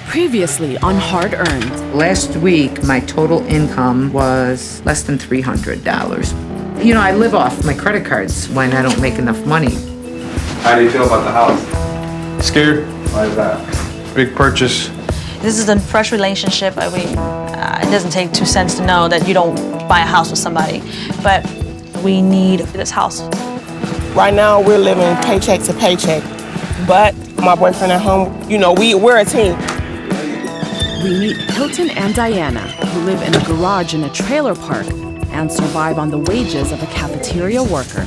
Previously on Hard Earned. Last week, my total income was less than $300. You know, I live off my credit cards when I don't make enough money. How do you feel about the house? Scared. Why is that? Big purchase. This is a fresh relationship. It doesn't take 2 cents to know that you don't buy a house with somebody, but we need this house. Right now, we're living paycheck to paycheck, but my boyfriend at home, you know, we're a team. We meet Hilton and Diana, who live in a garage in a trailer park and survive on the wages of a cafeteria worker.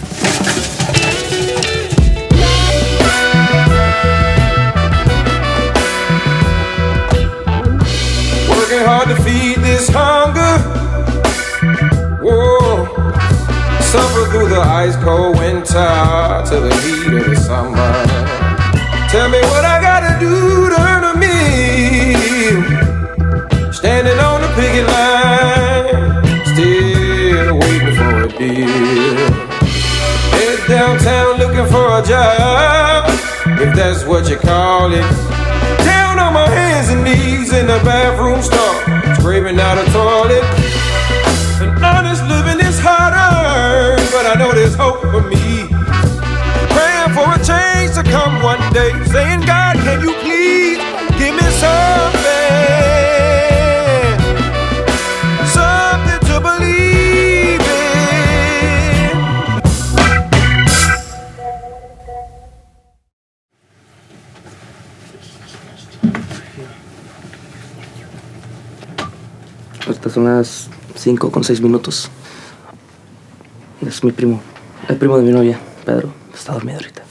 Working hard to feed this hunger. Whoa. Suffer through the ice cold winter to the heat of the summer. Tell me what I gotta do to earn a meal. Standing on the picket line, still waiting for a deal. Head downtown looking for a job, if that's what you call it. Down on my hands and knees in the bathroom stall, scraping out a toilet. An honest living is hard earned, but I know there's hope for me. Praying for a change to come one day, saying, God, can you please give me something? Something to believe in. Estas son las 5:06. Es mi primo, el primo de mi novia, Pedro. Está dormido ahorita.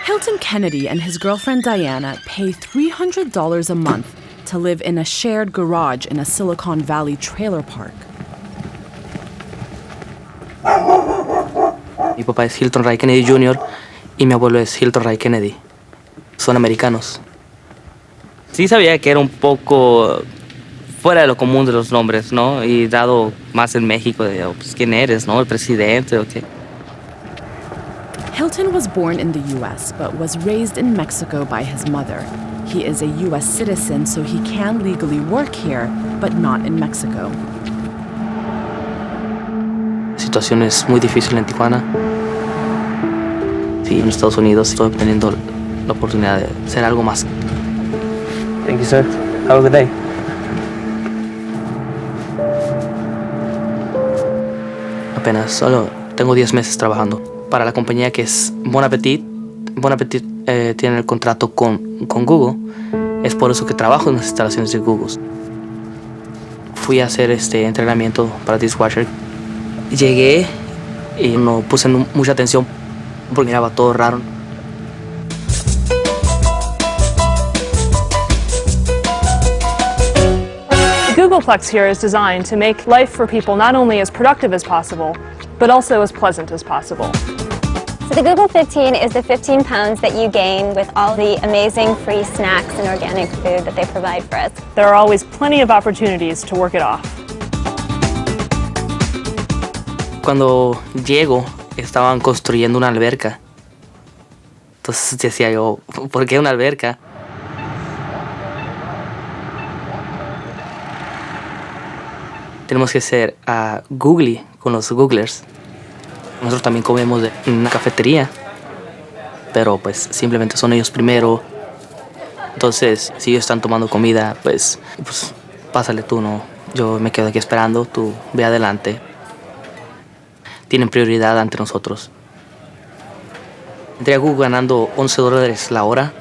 Hilton Kennedy and his girlfriend Diana pay $300 a month to live in a shared garage in a Silicon Valley trailer park. Mi papá es Hilton Ray Kennedy Jr. y mi abuelo es Hilton Ray Kennedy. Son americanos. Sí sabía que era un poco fuera de lo común de los nombres, ¿no? Y dado más en México, de, pues, ¿quién eres, no? ¿El presidente o qué? Hilton was born in the U.S., but was raised in Mexico by his mother. He is a U.S. citizen, so he can legally work here, but not in Mexico. La situación es muy difícil en Tijuana. Sí, en Estados Unidos estoy teniendo la oportunidad de hacer algo más. Thank you, sir. Have a good day. Apenas solo tengo 10 meses trabajando para la compañía que es Bon Appetit. Bon Appetit tiene el contrato con Google. Es por eso que trabajo en las instalaciones de Google. Fui a hacer entrenamiento para dishwasher. Llegué y no puse mucha atención porque miraba todo raro. The Googleplex here is designed to make life for people not only as productive as possible, but also as pleasant as possible. So the Google 15 is the 15 pounds that you gain with all the amazing free snacks and organic food that they provide for us. There are always plenty of opportunities to work it off. Cuando llego, estaban construyendo una alberca. Entonces decía yo, ¿por qué una alberca? Tenemos que ser googly con los googlers. Nosotros también comemos de una cafetería, pero pues simplemente son ellos primero. Entonces, si ellos están tomando comida, pues pásale tú, ¿no? Yo me quedo aquí esperando, tú ve adelante. Tienen prioridad ante nosotros. Entré a Google ganando $11 la hora.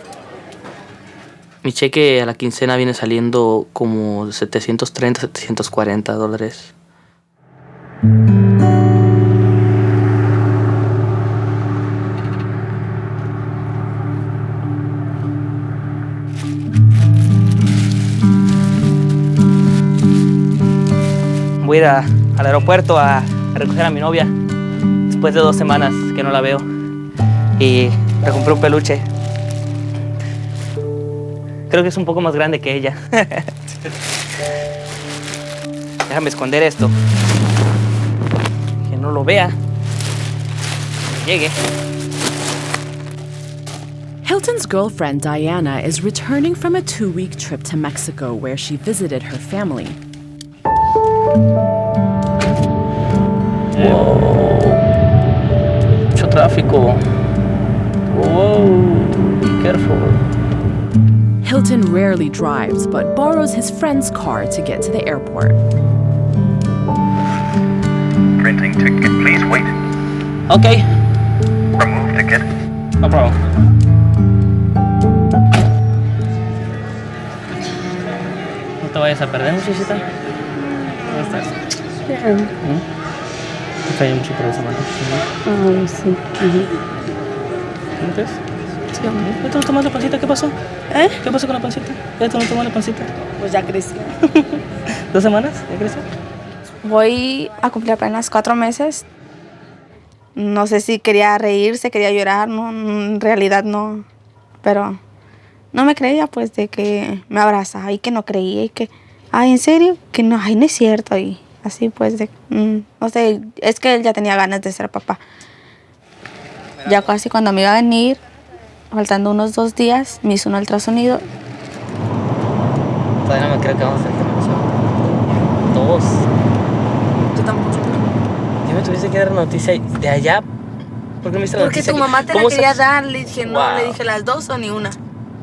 Mi cheque a la quincena viene saliendo como $730, $740. Voy a ir al aeropuerto a recoger a mi novia después de 2 semanas que no la veo. Y le compré un peluche. Creo que es un poco más grande que ella. Déjame esconder esto. Que no lo vea. Llegué. Hilton's girlfriend, Diana, is returning from a 2-week trip to Mexico where she visited her family. Whoa. Mucho tráfico. Whoa. Be careful. Hilton rarely drives, but borrows his friend's car to get to the airport. Printing ticket, please wait. Okay. Remove ticket. No problem. No te vayas a perder, muchachita. ¿Cómo estás? Bien. Te falla mucho por esa mano. Ay, sí. ¿Sientes? Sí, amor. ¿Ya te no tomas la pancita? ¿Qué pasó? ¿Qué pasó con la pancita? ¿Ya te no tomas la pancita? Pues ya creció. 2 semanas? ¿Ya creció? Voy a cumplir apenas 4 meses. No sé si quería reírse, quería llorar, no, en realidad no. Pero no me creía, pues, de que me abrazaba y que no creía y que, ay, ¿en serio? Que no, ay, no es cierto. Y así, pues, no sé, es que él ya tenía ganas de ser papá. Ya casi cuando me iba a venir, faltando unos 2 días, me hizo un ultrasonido. Todavía no me creo que vamos a hacer eso. 2. Yo tampoco. ¿Qué me tuviste que dar noticia de allá? ¿Por qué me diste la Porque noticia? tu mamá te la quería dar, le dije no, Wow. le dije las 2 o ni una.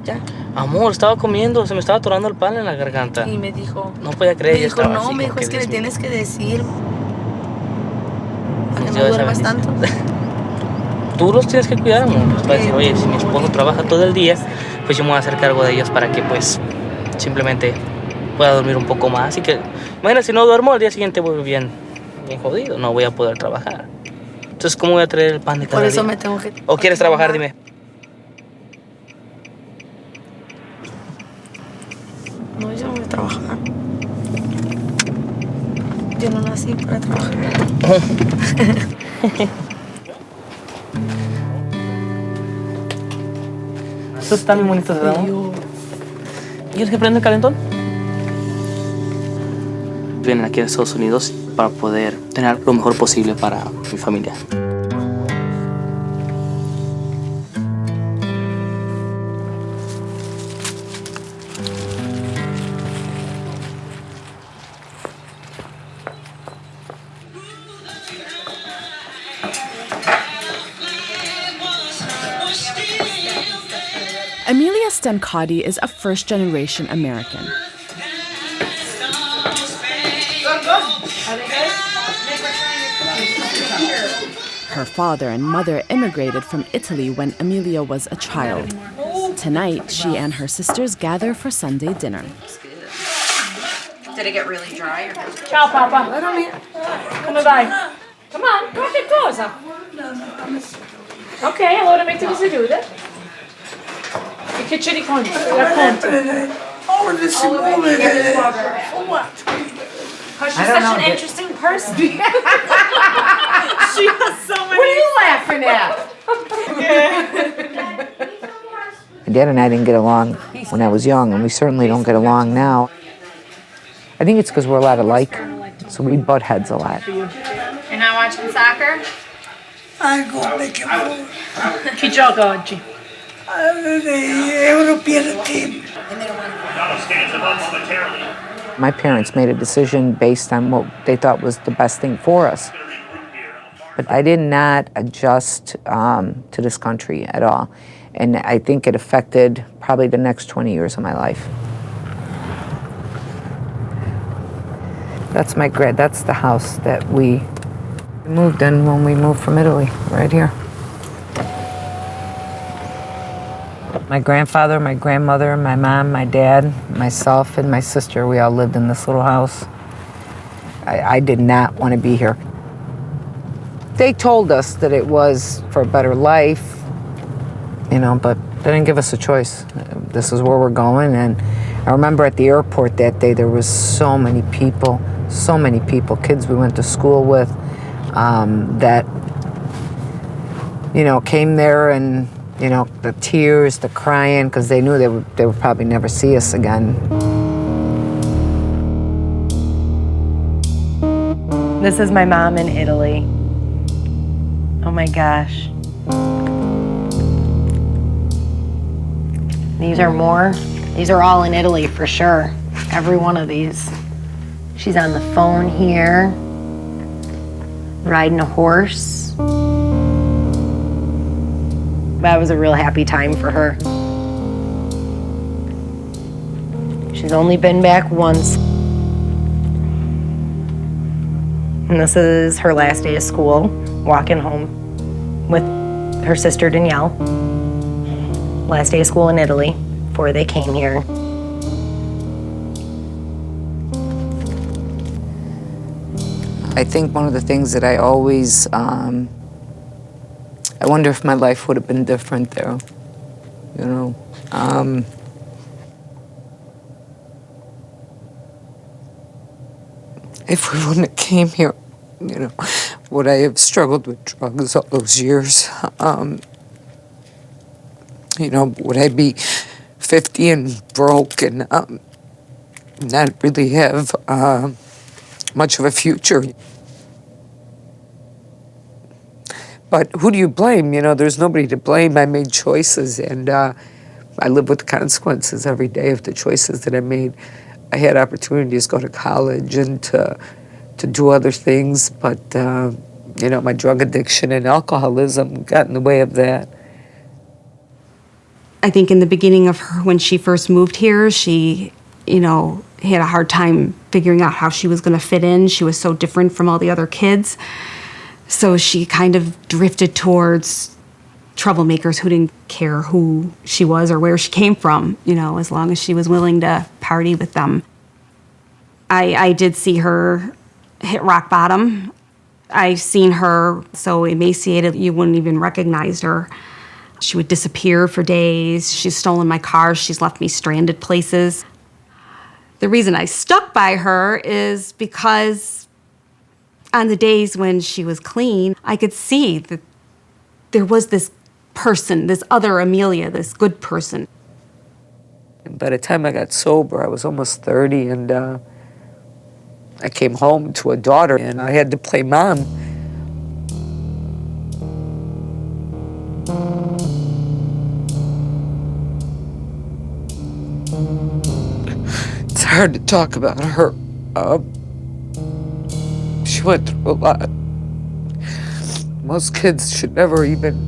Ya. Amor, estaba comiendo, se me estaba atorando el pan en la garganta. Y me dijo. No podía creer, Me ya dijo, estaba no, así, me como dijo, es que le Dios mío. tienes que decir. Para que Dios no esa duermas tanto. bendición. Tú los tienes que cuidar, amor. Vas a decir, oye, si mi esposo trabaja todo el día, pues yo me voy a hacer cargo de ellos para que, pues, simplemente pueda dormir un poco más. Y que, imagina, si no duermo, al día siguiente voy bien jodido, no voy a poder trabajar. Entonces, ¿cómo voy a traer el pan de cada Por eso día? me tengo que. ¿O quieres trabajar? Dime. No, yo no voy a trabajar. Yo no nací para trabajar. Estos están bien bonitos, ¿verdad? ¿Quieres que prenda el calentón? Vienen aquí a Estados Unidos para poder tener lo mejor posible para mi familia. Emilia Stancati is a first-generation American. Her father and mother immigrated from Italy when Emilia was a child. Tonight, she and her sisters gather for Sunday dinner. Did it get really dry? Ciao, Papa. Come vai? Come on, qualche cosa. Ok, allora mettiti seduta. E che ci racconti? She's such an interesting person. She has so many. What are you laughing at? My dad and I didn't get along when I was young, and we certainly don't get along now. I think it's because we're a lot alike, so we butt heads a lot. You're not watching soccer? Chi gioca oggi? European team. My parents made a decision based on what they thought was the best thing for us. But I did not adjust to this country at all. And I think it affected probably the next 20 years of my life. That's that's the house that we moved in when we moved from Italy, right here. My grandfather, my grandmother, my mom, my dad, myself, and my sister, we all lived in this little house. I did not want to be here. They told us that it was for a better life, you know, but they didn't give us a choice. This is where we're going. And I remember at the airport that day, there was so many people, kids we went to school with, that, you know, came there and, you know, the tears, the crying, because they knew they would probably never see us again. This is my mom in Italy. Oh my gosh. These are more. These are all in Italy for sure. Every one of these. She's on the phone here, riding a horse. That was a real happy time for her. She's only been back once. And this is her last day of school, walking home with her sister Danielle. Last day of school in Italy before they came here. I think one of the things that I always, I wonder if my life would have been different there, you know. If we wouldn't have came here, you know, would I have struggled with drugs all those years? You know, would I be 50 and broke and not really have much of a future? But who do you blame? You know, there's nobody to blame. I made choices, and I live with the consequences every day of the choices that I made. I had opportunities to go to college and to do other things, but you know, my drug addiction and alcoholism got in the way of that. I think in the beginning of her, when she first moved here, she, you know, had a hard time figuring out how she was going to fit in. She was so different from all the other kids. So she kind of drifted towards troublemakers who didn't care who she was or where she came from, you know, as long as she was willing to party with them. I did see her hit rock bottom. I've seen her so emaciated you wouldn't even recognize her. She would disappear for days. She's stolen my car. She's left me stranded places. The reason I stuck by her is because on the days when she was clean, I could see that there was this person, this other Emilia, this good person. And by the time I got sober, I was almost 30, and I came home to a daughter, and I had to play mom. It's hard to talk about her. She went through a lot. Most kids should never even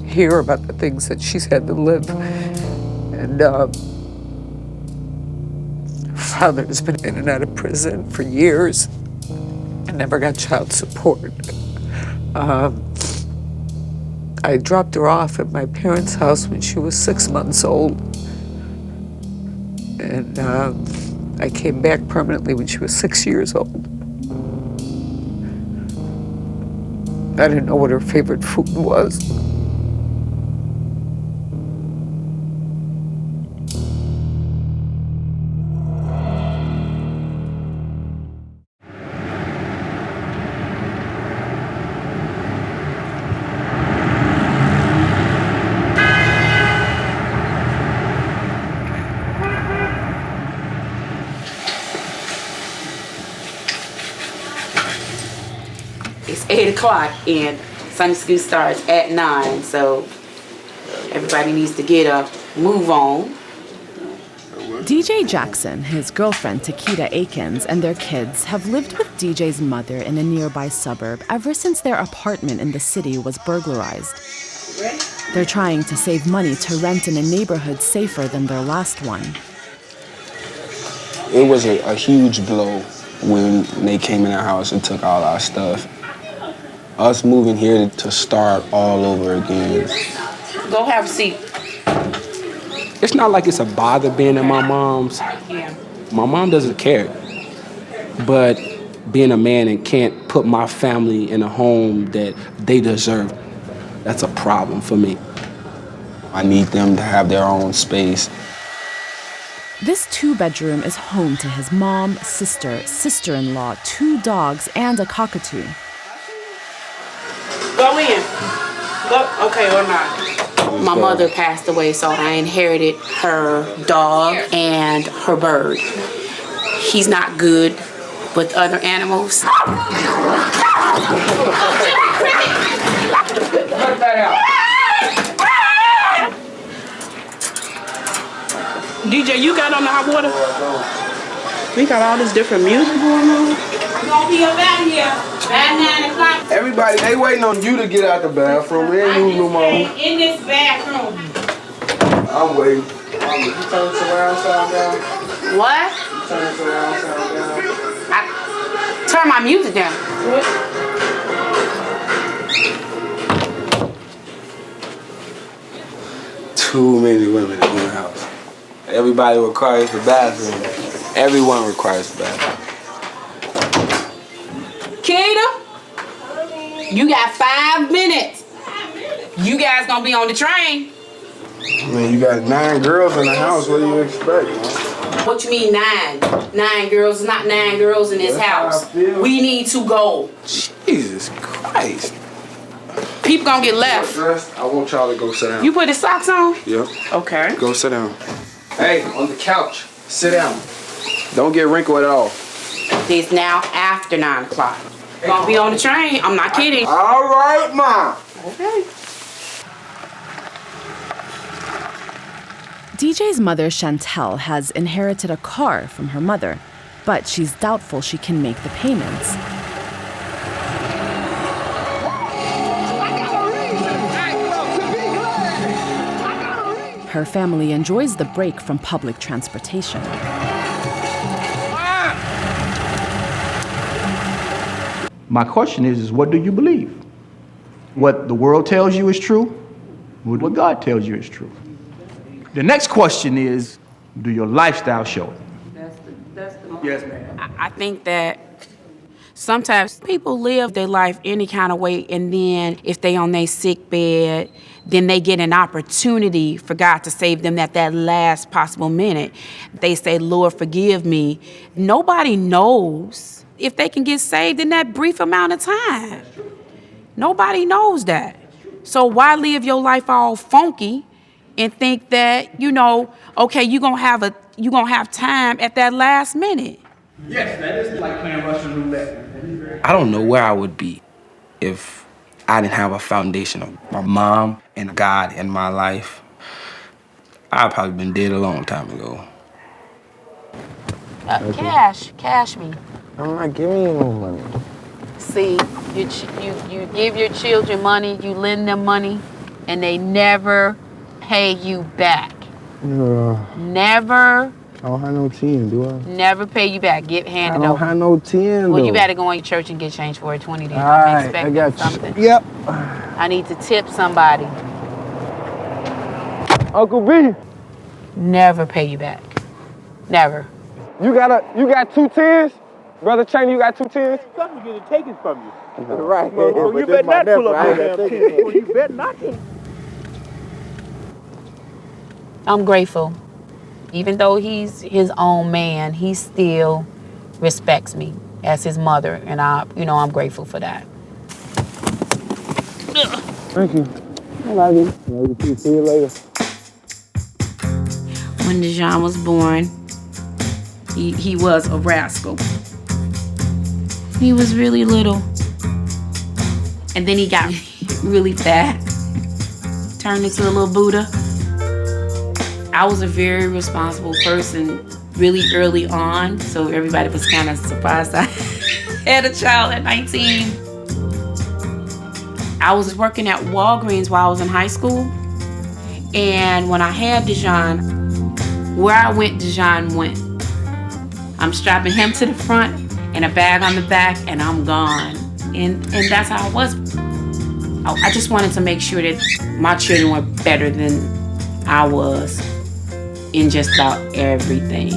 hear about the things that she's had to live. And her father has been in and out of prison for years and never got child support. I dropped her off at my parents' house when she was 6 months old. And I came back permanently when she was 6 years old. I didn't know what her favorite food was. It's 8 o'clock and Sunday school starts at 9, so everybody needs to get up, move on. DJ Jackson, his girlfriend Takita Akins, and their kids have lived with DJ's mother in a nearby suburb ever since their apartment in the city was burglarized. They're trying to save money to rent in a neighborhood safer than their last one. It was a huge blow when they came in our house and took all our stuff. Us moving here to start all over again. Go have a seat. It's not like it's a bother being at my mom's. Yeah. My mom doesn't care. But being a man and can't put my family in a home that they deserve, that's a problem for me. I need them to have their own space. This 2-bedroom is home to his mom, sister, sister-in-law, 2 dogs, and a cockatoo. Go in. Go. Okay, or not. My mother passed away, so I inherited her dog and her bird. He's not good with other animals. hot water? We got all this different music going on. We're gonna be up out here by 9 o'clock. Everybody, they waiting on you to get out the bathroom. We ain't using no more. In this bathroom. I'm waiting. You turn the surround sound down? What? You turn the surround sound down? Turn my music down. What? Too many women in one house. Everybody requires the bathroom. Everyone requires the bathroom. Keita, you got 5 minutes. You guys gonna be on the train. I mean, you got 9 girls in the house. What do you expect, man? What you mean 9? 9 girls? There's not 9 girls in this house. We need to go. Jesus Christ. People gonna get left. I want y'all to go sit down. You put the socks on? Yep. Okay. Go sit down. Hey, on the couch. Sit down. Don't get wrinkled at all. It's now after 9 o'clock. Gonna be on the train. I'm not kidding. All right, Ma. Okay. DJ's mother, Chantel, has inherited a car from her mother, but she's doubtful she can make the payments. Her family enjoys the break from public transportation. My question is what do you believe? What the world tells you is true? What God tells you is true? The next question is, do your lifestyle show it? Yes, ma'am. I think that sometimes people live their life any kind of way, and then if they on their sick bed, then they get an opportunity for God to save them at that last possible minute. They say, Lord, forgive me. Nobody knows if they can get saved in that brief amount of time. Nobody knows that. So why live your life all funky and think that, you know, okay, you're gonna have time at that last minute? Yes, man, it's like playing Russian roulette. I don't know where I would be if I didn't have a foundation of my mom and God in my life. I'd probably been dead a long time ago. Cash me. I'm not giving you no money. See, you give your children money, you lend them money, and they never pay you back. Never. I don't have no 10, do I? Never pay you back. Get handed over. I don't have no 10, Well, though. you better go in your church and get change for a 20 then. All I'm right, expecting I got something. you. Yep. I need to tip somebody. Uncle B. Never pay you back. Never. You got 2 10s? Brother Cheney, you got 2 10s? Something's getting taken from you. Right. Well, you better not pull up your damn 10. You better not. I'm grateful. Even though he's his own man, he still respects me as his mother, and I'm grateful for that. Thank you. I love you. Love you. See you later. When Dejan was born, he was a rascal. He was really little. And then he got really fat, turned into a little Buddha. I was a very responsible person really early on, so everybody was kind of surprised I had a child at 19. I was working at Walgreens while I was in high school, and when I had Dejan, where I went, Dejan went. I'm strapping him to the front and a bag on the back, and I'm gone. And that's how I was. I just wanted to make sure that my children were better than I was in just about everything.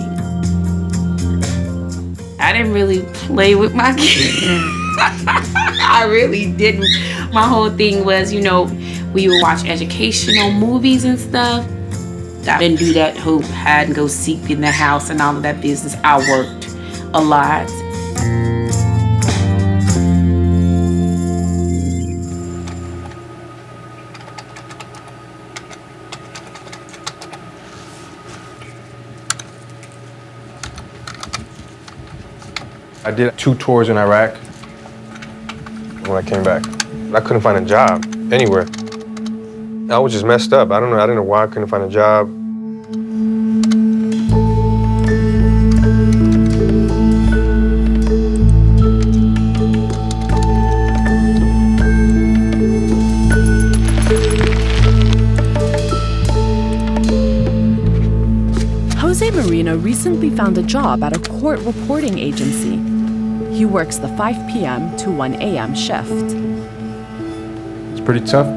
I didn't really play with my kids. I really didn't. My whole thing was, we would watch educational movies and stuff. I didn't do that whole hide and go seek in the house and all of that business. I worked a lot. I did 2 tours in Iraq when I came back. I couldn't find a job anywhere. I was just messed up. I didn't know why I couldn't find a job. Medina recently found a job at a court reporting agency. He works the 5 p.m. to 1 a.m. shift. It's pretty tough,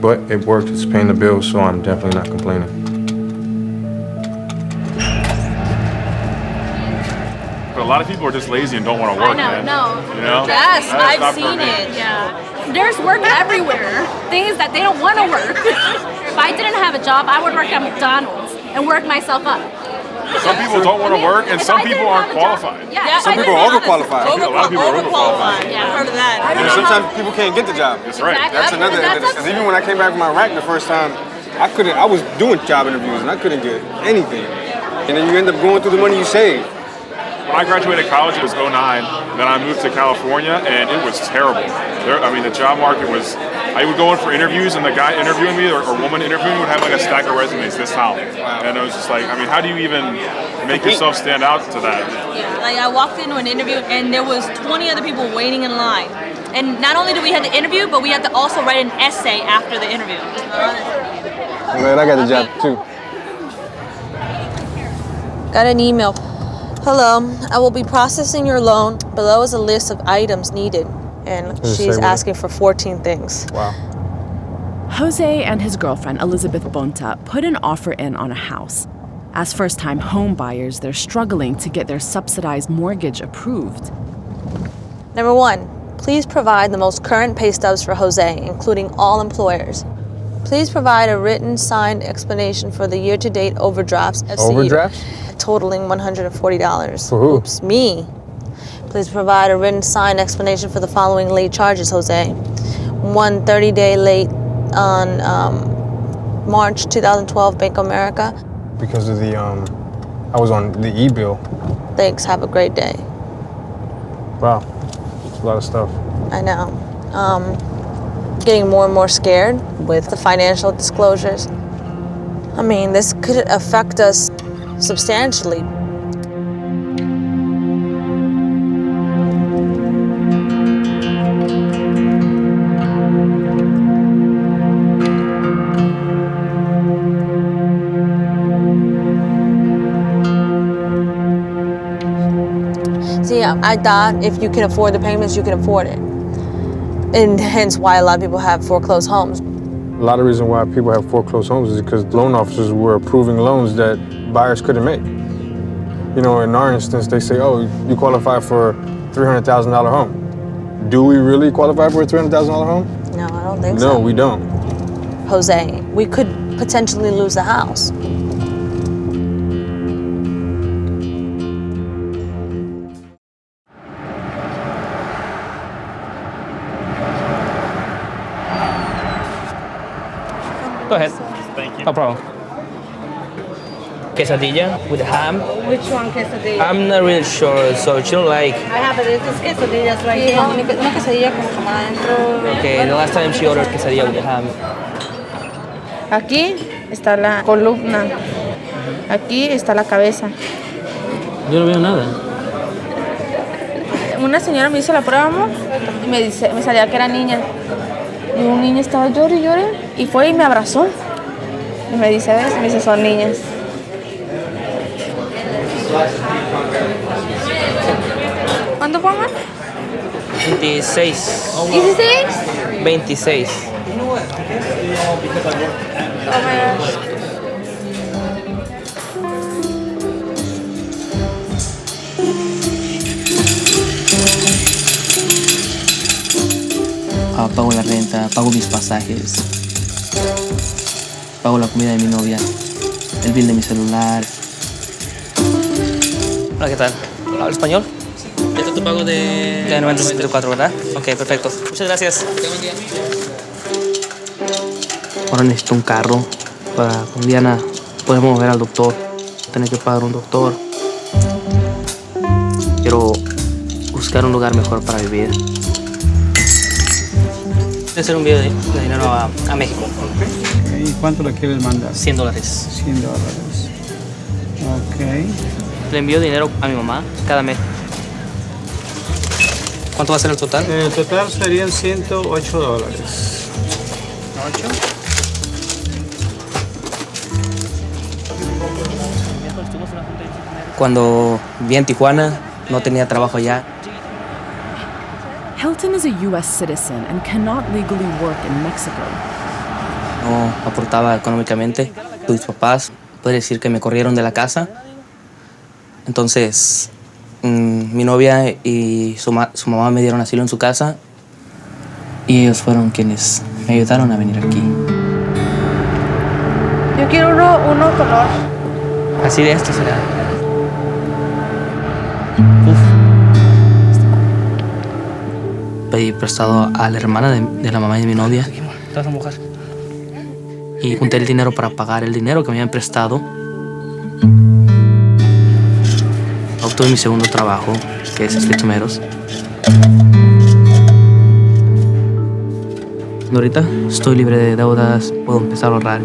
but it works. It's paying the bills, so I'm definitely not complaining. But a lot of people are just lazy and don't want to work, man. You know? Yes, That's not I've for seen me. it. Yeah. There's work everywhere. Things that they don't want to work. If I didn't have a job, I would work at McDonald's and work myself up. Some people don't want to work, and some people aren't qualified. Yeah. Some people are overqualified. A lot of people are overqualified. Yeah, I've heard of that. And sometimes people can't get the job. That's right. That's another evidence. Because even when I came back from Iraq the first time, I was doing job interviews and I couldn't get anything. And then you end up going through the money you saved. When I graduated college, it was 2009. Then I moved to California, and it was terrible. The job market was... I would go in for interviews, and the guy interviewing me or woman interviewing would have like a stack of resumes this tall. And it was just like, how do you even make yourself stand out to that? Yeah, like I walked into an interview, and there was 20 other people waiting in line. And not only did we have the interview, but we had to also write an essay after the interview. I'm glad I got the job, too. Got an email. Hello, I will be processing your loan. Below is a list of items needed. And she's asking for 14 things. Wow. Jose and his girlfriend, Elizabeth Bonta, put an offer in on a house. As first-time home buyers, they're struggling to get their subsidized mortgage approved. Number 1, please provide the most current pay stubs for Jose, including all employers. Please provide a written, signed explanation for the year-to-date overdrafts. Overdrafts? Totaling $140. For who? Oops, me. Please provide a written, signed explanation for the following late charges, Jose. 1 30-day late on March 2012, Bank of America. Because of the, I was on the e-bill. Thanks, have a great day. Wow, it's a lot of stuff. I know. Getting more and more scared with the financial disclosures. This could affect us substantially. See, I thought if you can afford the payments, you can afford it. And hence why a lot of people have foreclosed homes. A lot of reason why people have foreclosed homes is because loan officers were approving loans that buyers couldn't make. In our instance, they say, oh, you qualify for a $300,000 home. Do we really qualify for a $300,000 home? No, I don't think so. No, we don't. Jose, we could potentially lose the house. Go ahead. Thank you. No problem. Quesadilla with ham. Which one quesadilla? I'm not really sure, so you don't like. I have it. This quesadillas right here. Una quesadilla con jamón adentro. Okay, the last time she ordered quesadilla with the ham. Aquí está la columna. Aquí está la cabeza. Yo no veo nada. Una señora me hizo la prueba, amor, y me salía que era niña. Y un niño estaba llorando y llorando. Y fue y me abrazó. Y me dice, ¿ves? Me dice, son niñas. ¿Cuánto fue, amor? 26. ¿16? 26. Oh my gosh. Pago la renta, pago mis pasajes, pago la comida de mi novia, el bill de mi celular. Hola, ¿qué tal? ¿Habla español? Este es tu pago de 90.74, ¿verdad? Ok, perfecto. Muchas gracias. Ahora necesito un carro para con Diana poder mover al doctor, tener que pagar un doctor. Quiero buscar un lugar mejor para vivir. Hacer un envío de dinero a México. Okay. ¿Y cuánto le quieres mandar? $100. $100. Ok. Le envío dinero a mi mamá cada mes. ¿Cuánto va a ser el total? El total serían $108. ¿8? Cuando vi en Tijuana, no tenía trabajo allá. Hilton is a U.S. citizen and cannot legally work in Mexico. No aportaba económicamente. Mis papás, puede decir que me corrieron de la casa. Entonces, mi novia y su mamá me dieron asilo en su casa. Y ellos fueron quienes me ayudaron a venir aquí. Yo quiero uno color. Así de esto será. Pedí prestado a la hermana de la mamá de mi novia. Te vas a mojar. Y junté el dinero para pagar el dinero que me habían prestado. Obtuve mi segundo trabajo, que es escritumeros. Ahorita estoy libre de deudas, puedo empezar a ahorrar.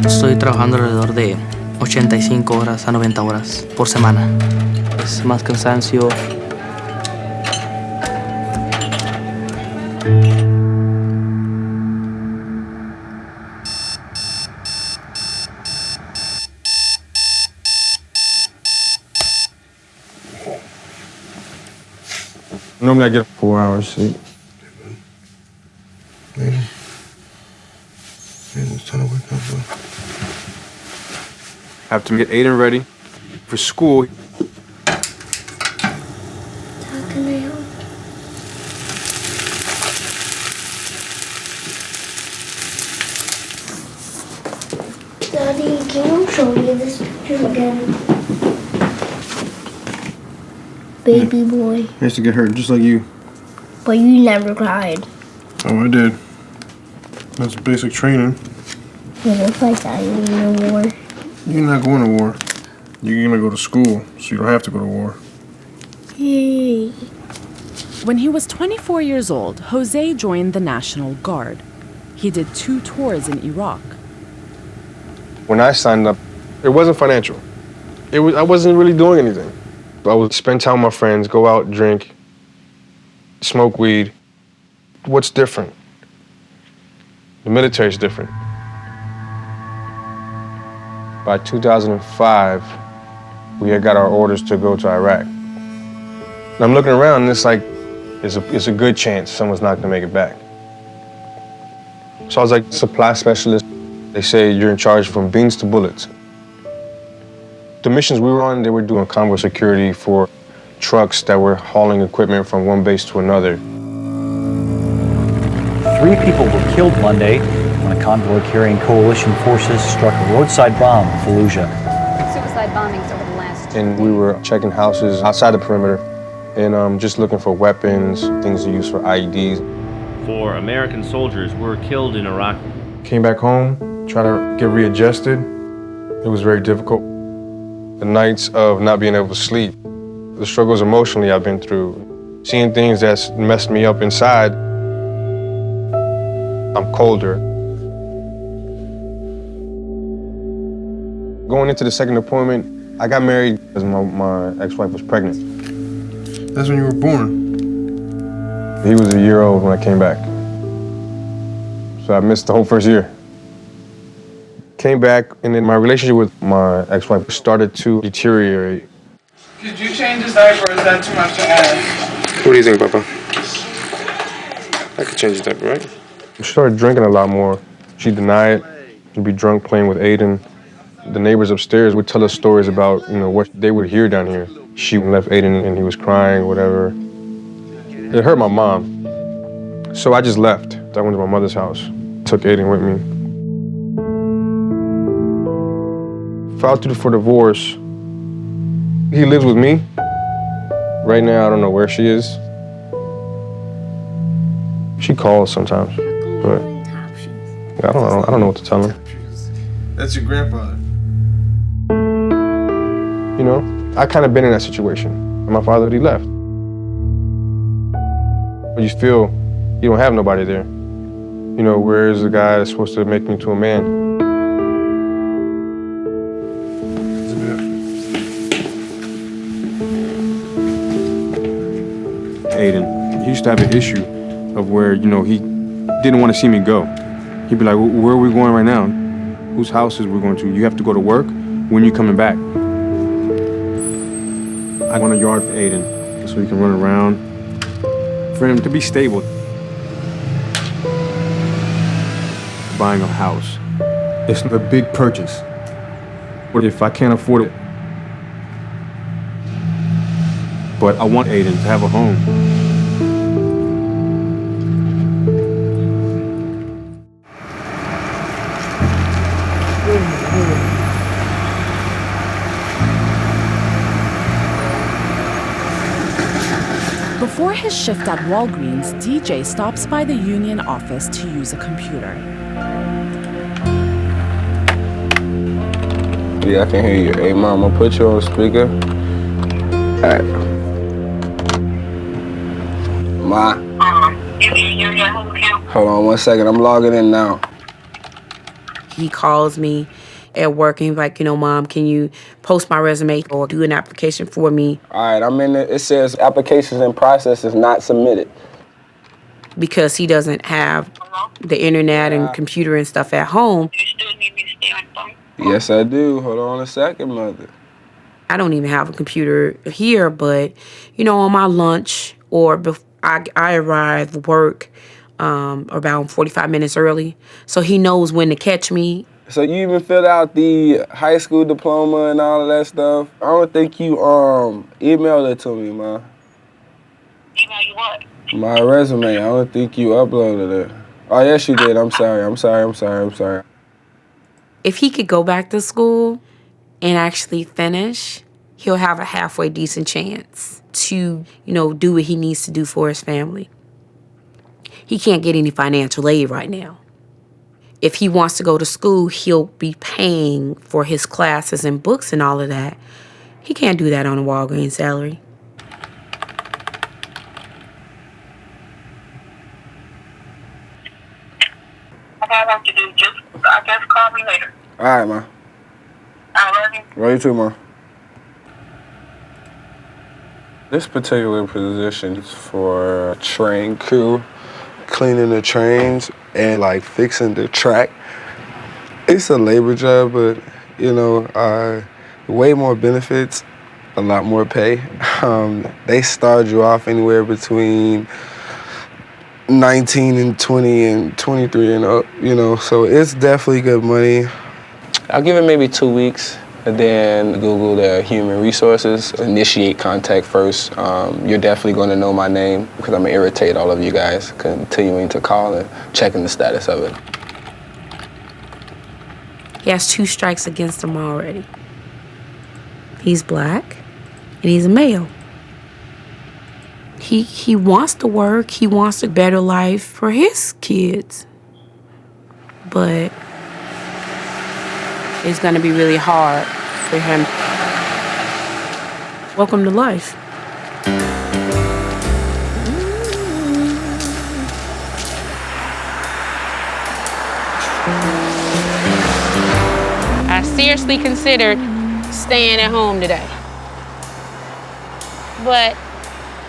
Estoy trabajando alrededor de 85 horas a 90 horas por semana. Es más cansancio. Normally I get 4 hours sleep. Maybe. It's time to wake up, bro. Have to get Aiden ready for school. Daddy, can you show me this picture again? Baby boy. I used to get hurt just like you. But you never cried. Oh, I did. That's basic training. What if I die in the war? You're not going to war. You're gonna go to school, so you don't have to go to war. Yay. When he was 24 years old, Jose joined the National Guard. He did 2 tours in Iraq. When I signed up, it wasn't financial. I wasn't really doing anything. I would spend time with my friends, go out, drink, smoke weed. What's different? The military's different. By 2005, we had got our orders to go to Iraq. And I'm looking around and it's like, it's a good chance someone's not gonna make it back. So I was like, supply specialist. They say you're in charge from beans to bullets. The missions we were on, they were doing convoy security for trucks that were hauling equipment from one base to another. 3 people were killed Monday when a convoy carrying coalition forces struck a roadside bomb in Fallujah. Suicide bombings over the last 2 And we were checking houses outside the perimeter and just looking for weapons, things to use for IEDs. 4 American soldiers were killed in Iraq. Came back home, tried to get readjusted. It was very difficult. The nights of not being able to sleep, the struggles emotionally I've been through, seeing things that's messed me up inside. I'm colder. Going into the second deployment, I got married because my ex-wife was pregnant. That's when you were born. He was a year old when I came back. So I missed the whole first year. Came back, and then my relationship with my ex-wife started to deteriorate. Could you change his diaper, or is that too much to ask? What do you think, Papa? I could change his diaper, right? She started drinking a lot more. She'd deny it. She'd be drunk playing with Aiden. The neighbors upstairs would tell us stories about, what they would hear down here. She left Aiden and he was crying, whatever. It hurt my mom. So I just left. I went to my mother's house, took Aiden with me. Filed through for divorce. He lives with me. Right now, I don't know where she is. She calls sometimes, but I don't know what to tell her. That's your grandfather. I kind of been in that situation. My father, he left. You feel you don't have nobody there. You know, where is the guy that's supposed to make me to a man? Aiden, he used to have an issue of where, you know, he didn't want to see me go. He'd be like, where are we going right now? Whose house is we going to? You have to go to work. When you coming back? I want a yard for Aiden so he can run around. For him to be stable. Buying a house. It's a big purchase. What if I can't afford it? But I want Aiden to have a home. Before his shift at Walgreens, DJ stops by the union office to use a computer. Yeah, I can hear you. Hey, Mom, I'll put you on speaker. All right. Ma. Hold on 1 second. I'm logging in now. He calls me at work and he's like, you know, Mom, can you post my resume or do an application for me? All right, I'm in it. It says applications in process is not submitted. Because he doesn't have the internet and computer and stuff at home. You still need me to stay on the phone? Yes, I do. Hold on a second, Mother. I don't even have a computer here, but, you know, on my lunch or I arrive at work about 45 minutes early, so he knows when to catch me. So you even filled out the high school diploma and all of that stuff? I don't think you emailed it to me, Ma. Email you what? My resume. I don't think you uploaded it. Oh, yes, you did. I'm sorry. If he could go back to school and actually finish, he'll have a halfway decent chance to, you know, do what he needs to do for his family. He can't get any financial aid right now. If he wants to go to school, he'll be paying for his classes and books and all of that. He can't do that on a Walgreens salary. I got work to do. Just, I guess, call me later. All right, Ma. I love you. Love you too, Ma. This particular position is for a train crew, cleaning the trains and like fixing the track. It's a labor job, but you know, way more benefits, a lot more pay. They start you off anywhere between 19 and 20 and 23 and up, you know, so it's definitely good money. I'll give it maybe 2 weeks. And then Google the human resources, initiate contact first. You're definitely going to know my name because I'm going to irritate all of you guys continuing to call and checking the status of it. He has 2 strikes against him already. He's black and he's a male. He wants to work, he wants a better life for his kids. But it's going to be really hard for him. Welcome to life. I seriously considered staying at home today. But,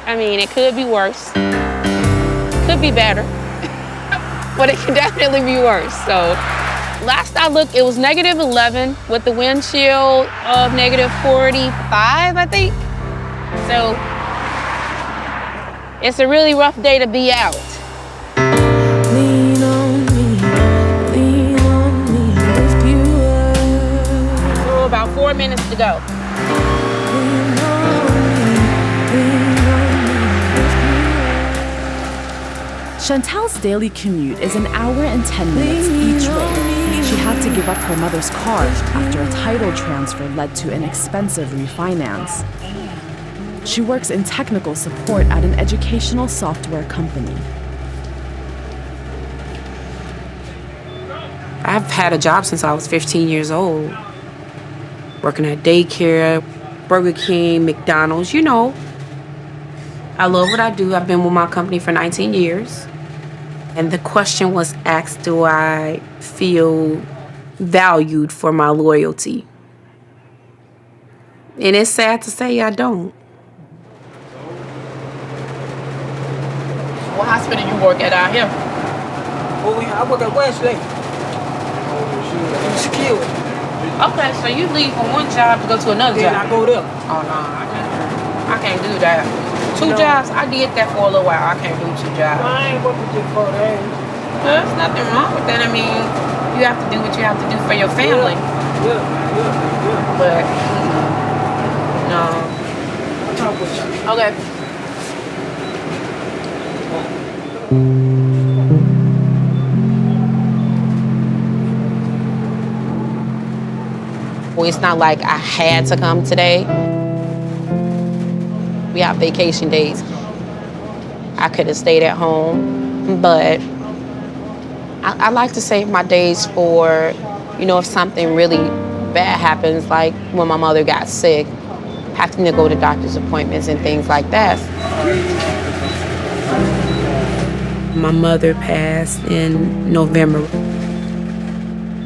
I mean, it could be worse. Could be better. But it could definitely be worse, so. Last I looked, it was -11 with the wind chill of -45, I think. So it's a really rough day to be out. Lean on me, lift you up. Oh, about 4 minutes to go. Chantel's daily commute is an hour and 10 minutes each way. She had to give up her mother's car after a title transfer led to an expensive refinance. She works in technical support at an educational software company. I've had a job since I was 15 years old. Working at daycare, Burger King, McDonald's, you know. I love what I do. I've been with my company for 19 years. And the question was asked, do I feel valued for my loyalty? And it's sad to say I don't. What hospital you work at out here? I work at Wesley. Security. Okay, so you leave from one job to go to another job? I go there. Oh, no, I can't do that. Two jobs, I did that for a little while. I can't do 2 jobs. Well, I ain't working just 4 days. There's nothing wrong with that. I mean, you have to do what you have to do for your family. Yeah. But, no. I'll talk with you. Okay. Well, it's not like I had to come today. We have vacation days. I could have stayed at home, but I like to save my days for, if something really bad happens, like when my mother got sick, having to go to doctor's appointments and things like that. My mother passed in November.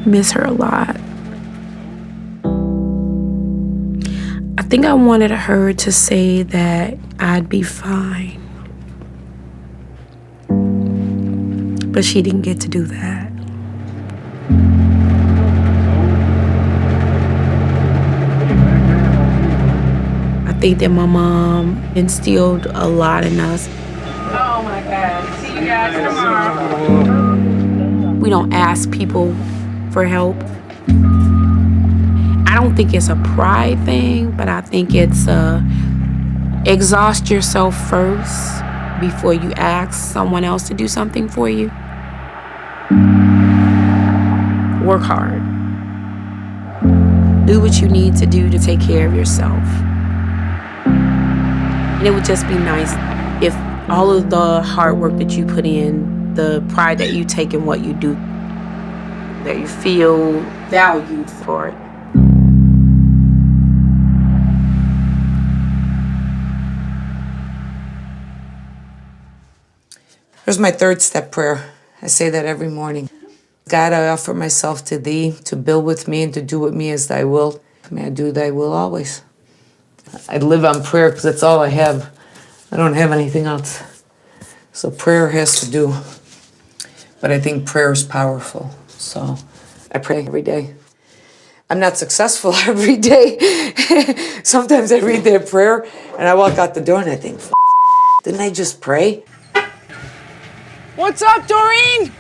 Miss her a lot. I think I wanted her to say that I'd be fine. But she didn't get to do that. I think that my mom instilled a lot in us. Oh my God. See you guys tomorrow. We don't ask people for help. I don't think it's a pride thing, but I think it's exhaust yourself first before you ask someone else to do something for you. Work hard. Do what you need to do to take care of yourself. And it would just be nice if all of the hard work that you put in, the pride that you take in what you do, that you feel valued for it. Here's my 3rd step prayer. I say that every morning. God, I offer myself to thee, to build with me and to do with me as thy will. May I do thy will always. I live on prayer because that's all I have. I don't have anything else. So prayer has to do. But I think prayer is powerful. So I pray every day. I'm not successful every day. Sometimes I read that prayer and I walk out the door and I think, didn't I just pray? What's up, Doreen?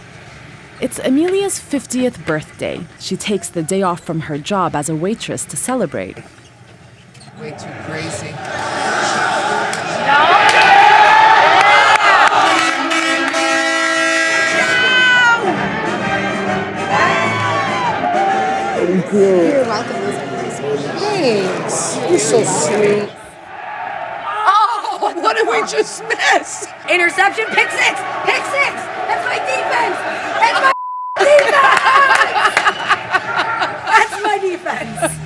It's Emilia's 50th birthday. She takes the day off from her job as a waitress to celebrate. Way too crazy. You're welcome. Thanks. You're so sweet. Oh, what did we just miss? Interception, pick 6! Pick 6! That's my defense! That's my defense! That's my defense!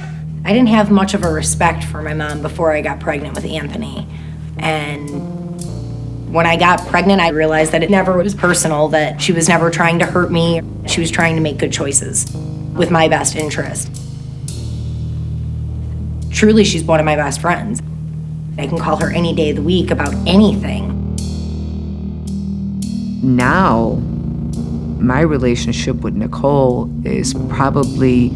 I didn't have much of a respect for my mom before I got pregnant with Anthony. And when I got pregnant, I realized that it never was personal, that she was never trying to hurt me. She was trying to make good choices with my best interest. Truly, she's one of my best friends. I can call her any day of the week about anything. Now, my relationship with Nicole is probably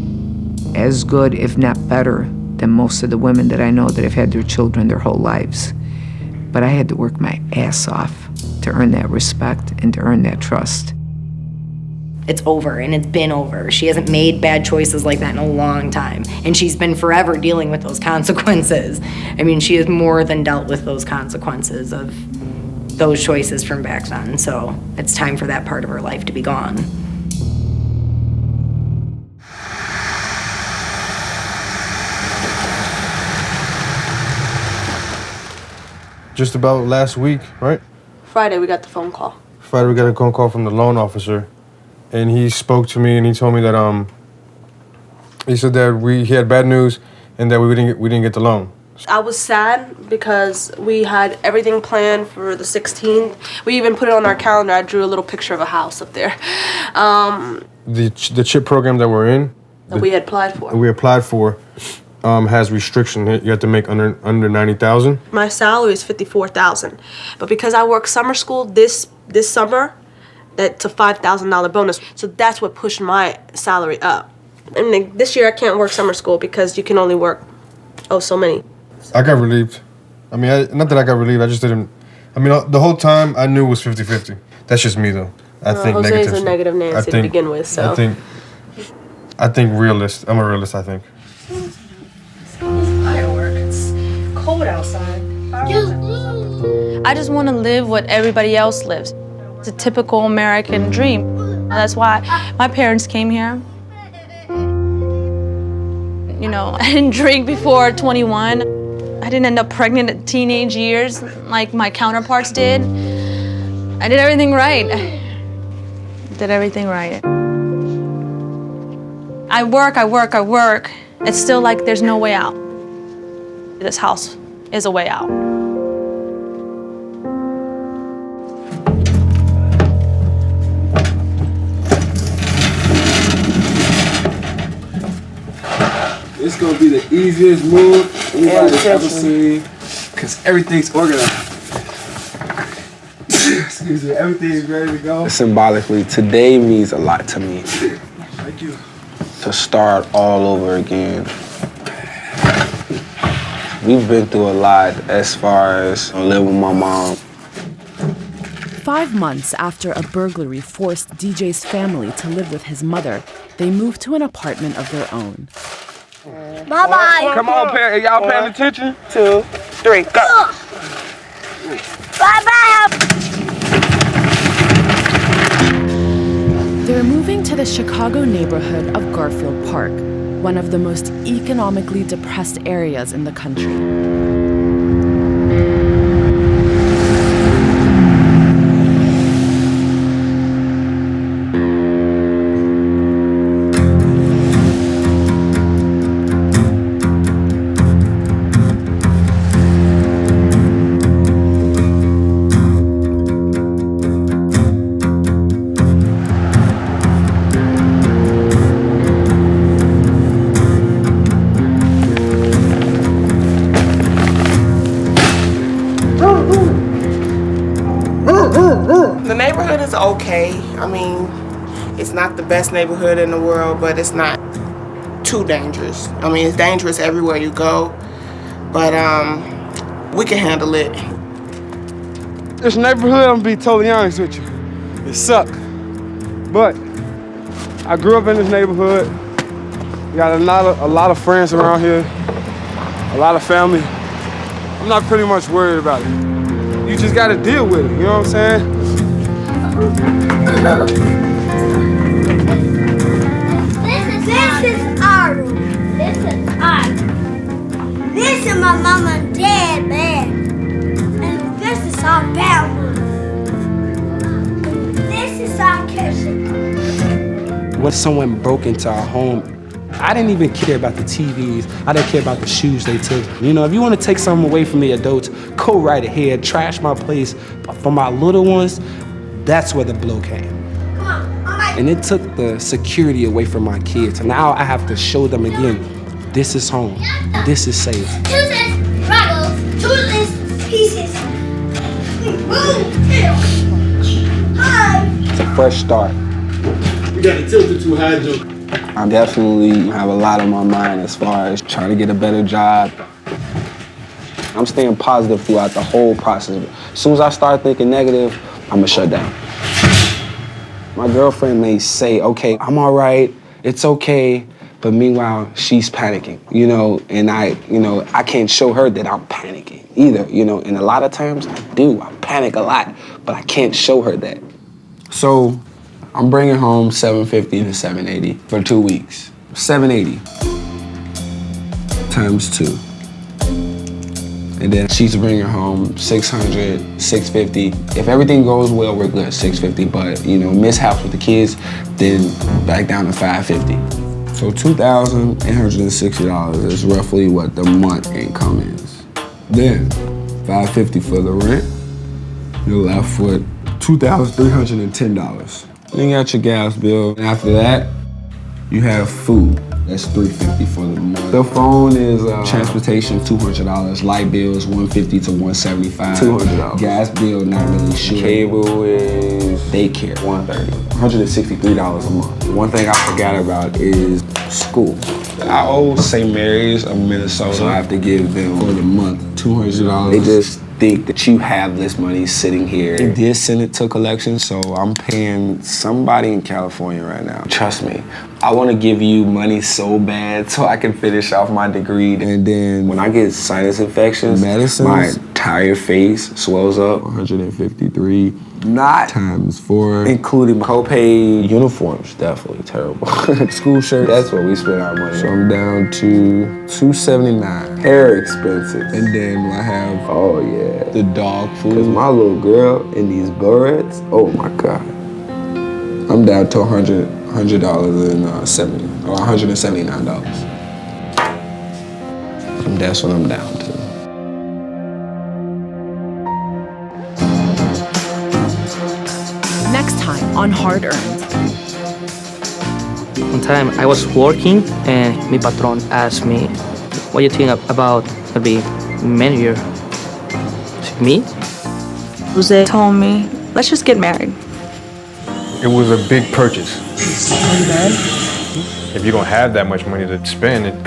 as good, if not better, than most of the women that I know that have had their children their whole lives. But I had to work my ass off to earn that respect and to earn that trust. It's over, and it's been over. She hasn't made bad choices like that in a long time. And she's been forever dealing with those consequences. I mean, she has more than dealt with those consequences of those choices from back then. So it's time for that part of her life to be gone. Just about last week, right? Friday, we got the phone call. Friday, we got a phone call from the loan officer. And he spoke to me and he told me that he said that he had bad news and that we didn't get the loan. I was sad because we had everything planned for the 16th. We even put it on our calendar. I drew a little picture of a house up there. The CHIP program that we're in, That we had applied for. Has restriction. You have to make under 90,000. My salary is $54,000, but because I work summer school this summer, that's a $5,000 bonus. So that's what pushed my salary up. And then this year I can't work summer school because you can only work so many. I got relieved. I mean, not that I got relieved. I just didn't. I mean, the whole time I knew it was 50-50. That's just me though. I think Jose's a negative Nancy to begin with. So I think realist. I'm a realist. I think. Fireworks. It's cold outside. I just want to live what everybody else lives. It's a typical American dream. That's why my parents came here. You know, I didn't drink before 21. I didn't end up pregnant at teenage years like my counterparts did. I did everything right. Did everything right. I work. It's still like there's no way out. This house is a way out. It's gonna be the easiest move anybody's ever seen, because everything's organized. Excuse me, everything's ready to go. Symbolically, today means a lot to me. Thank you. To start all over again. We've been through a lot as far as living with my mom. 5 months after a burglary forced DJ's family to live with his mother, they moved to an apartment of their own. Bye-bye. Come on, parents. Y'all paying attention? 2, 3, go. Bye-bye. They're moving to the Chicago neighborhood of Garfield Park, one of the most economically depressed areas in the country. The neighborhood is okay. I mean, it's not the best neighborhood in the world, but it's not too dangerous. I mean, it's dangerous everywhere you go, but we can handle it. This neighborhood, I'm gonna be totally honest with you, it sucks. But I grew up in this neighborhood. Got a lot of friends around here, a lot of family. I'm not pretty much worried about it. You just gotta deal with it, you know what I'm saying? This is our room. This is ours. This is my mom and dad bed. And this is our bedroom. This is our kitchen. When someone broke into our home, I didn't even care about the TVs. I didn't care about the shoes they took. You know, if you want to take something away from the adults, go right ahead, trash my place. But for my little ones, that's where the blow came. And it took the security away from my kids. Now I have to show them again, this is home, this is safe. Toothless, juggles, toothless pieces. It's a fresh start. We got it tilted too high, Joe. I definitely have a lot on my mind as far as trying to get a better job. I'm staying positive throughout the whole process. As soon as I start thinking negative, I'm gonna shut down. My girlfriend may say, okay, I'm all right, it's okay, but meanwhile, she's panicking, you know, and I can't show her that I'm panicking either, you know, and a lot of times I do, I panic a lot, but I can't show her that. So I'm bringing home $750 to $780 for 2 weeks. $780 times 2. And then she's bringing home $600, $650. If everything goes well, we're good, $650. But, you know, mishaps with the kids, then back down to $550. So $2,860 is roughly what the month income is. Then $550 for the rent. You're left with $2,310. Then you got your gas bill. And after that, you have food. That's $350 for the month. The phone is transportation, $200. Light bill is $150 to $175. $200. Gas bill, not really sure. Cable is daycare, $130. $163 a month. One thing I forgot about is school. I owe St. Mary's of Minnesota, so I have to give them for the month $200. They just think that you have this money sitting here. They did send it to collection, so I'm paying somebody in California right now. Trust me, I want to give you money so bad so I can finish off my degree. And then when I get sinus infections, my entire face swells up. 153 not times 4, including copay uniforms. Definitely terrible. School shirts, that's what we spend our money on. So I'm down to $279. Hair expenses. And then I have, oh yeah, the dog food. Cause my little girl in these burrets, oh my God. I'm down to $179. And that's what I'm down to. Next time on Hard Earned. One time I was working and my patron asked me, what do you think about to be manager? Me? Jose told me, let's just get married. It was a big purchase. If you don't have that much money to spend, it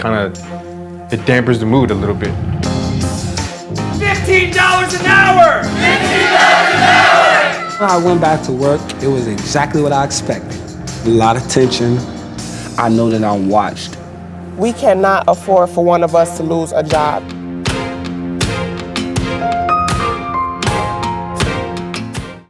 dampers the mood a little bit. $15 an hour! $15 an hour! When I went back to work, it was exactly what I expected. A lot of tension. I know that I'm watched. We cannot afford for one of us to lose a job.